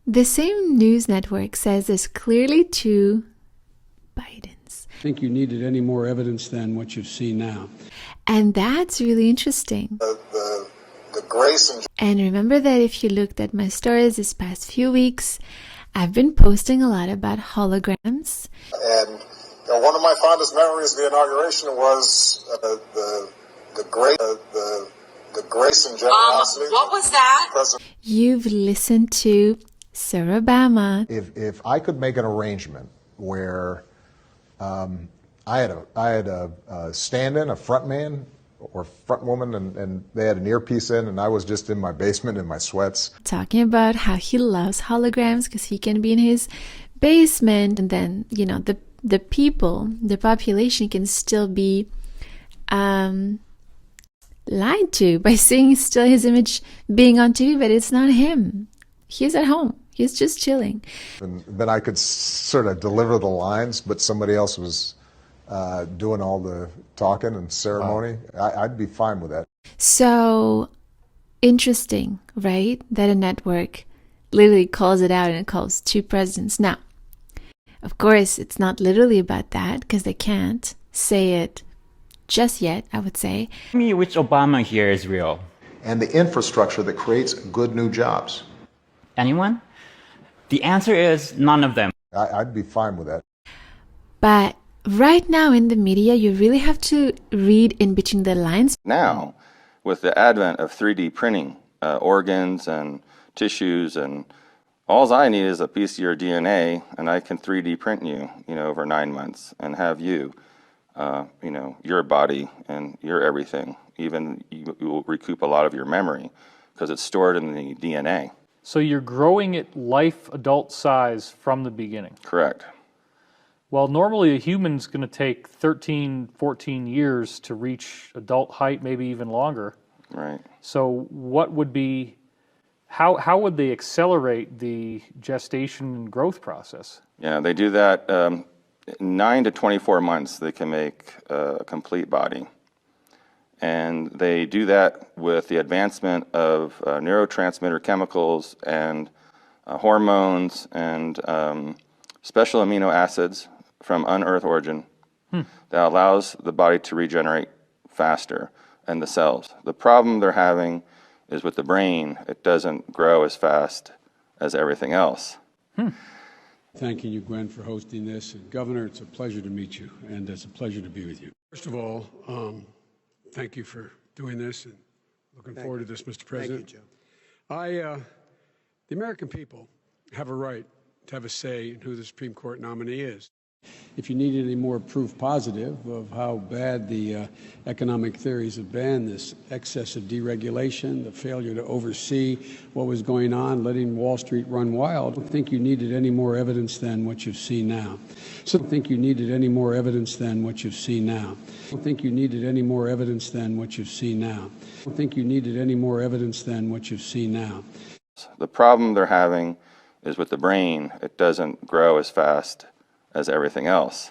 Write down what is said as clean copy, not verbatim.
The same news network says there's clearly two Bidens. I think you needed any more evidence than what you've seen now. And that's really interesting. The grace and remember that if you looked at my stories this past few weeks, I've been posting a lot about holograms. And one of my fondest memories of the inauguration was the grace and generosity. What was that? You've listened to Sir Obama. If I could make an arrangement where I had a stand-in, a front man or front woman, and they had an earpiece in, and I was just in my basement in my sweats. Talking about how he loves holograms because he can be in his basement, and then, the people, the population can still be lied to by seeing still his image being on TV, but it's not him. He's at home. He's just chilling. And then I could sort of deliver the lines, but somebody else was doing all the talking and ceremony. I'd be fine with that. So interesting, right? That a network literally calls it out and it calls two presidents. Now, of course, it's not literally about that because they can't say it just yet, I would say. Tell me which Obama here is real. And the infrastructure that creates good new jobs. Anyone? The answer is none of them. I'd be fine with that. But right now in the media, you really have to read in between the lines. Now, with the advent of 3D printing organs and tissues, and all I need is a piece of your DNA, and I can 3D print you, over 9 months, and have you, your body and your everything. Even you will recoup a lot of your memory because it's stored in the DNA. So you're growing it life adult size from the beginning? Correct. Well, normally a human's going to take 13, 14 years to reach adult height, maybe even longer. Right. So what would be, how would they accelerate the gestation and growth process? Yeah, they do that 9 to 24 months. They can make a complete body. And they do that with the advancement of neurotransmitter chemicals and hormones and special amino acids from unearthed origin that allows the body to regenerate faster and the cells. The problem they're having is with the brain. It doesn't grow as fast as everything else. Thanking you, Gwen, for hosting this. And Governor, it's a pleasure to meet you, and it's a pleasure to be with you. First of all, thank you for doing this, and looking forward to this, Mr. President. Thank you, Joe. The American people have a right to have a say in who the Supreme Court nominee is. If you need any more proof positive of how bad the economic theories have been, this excessive deregulation, the failure to oversee what was going on, letting Wall Street run wild, I don't think you needed any more evidence than what you've seen now. So I don't think you needed any more evidence than what you've seen now. I don't think you needed any more evidence than what you've seen now. I don't think you needed any more evidence than what you've seen now. The problem they're having is with the brain. It doesn't grow as fast as everything else.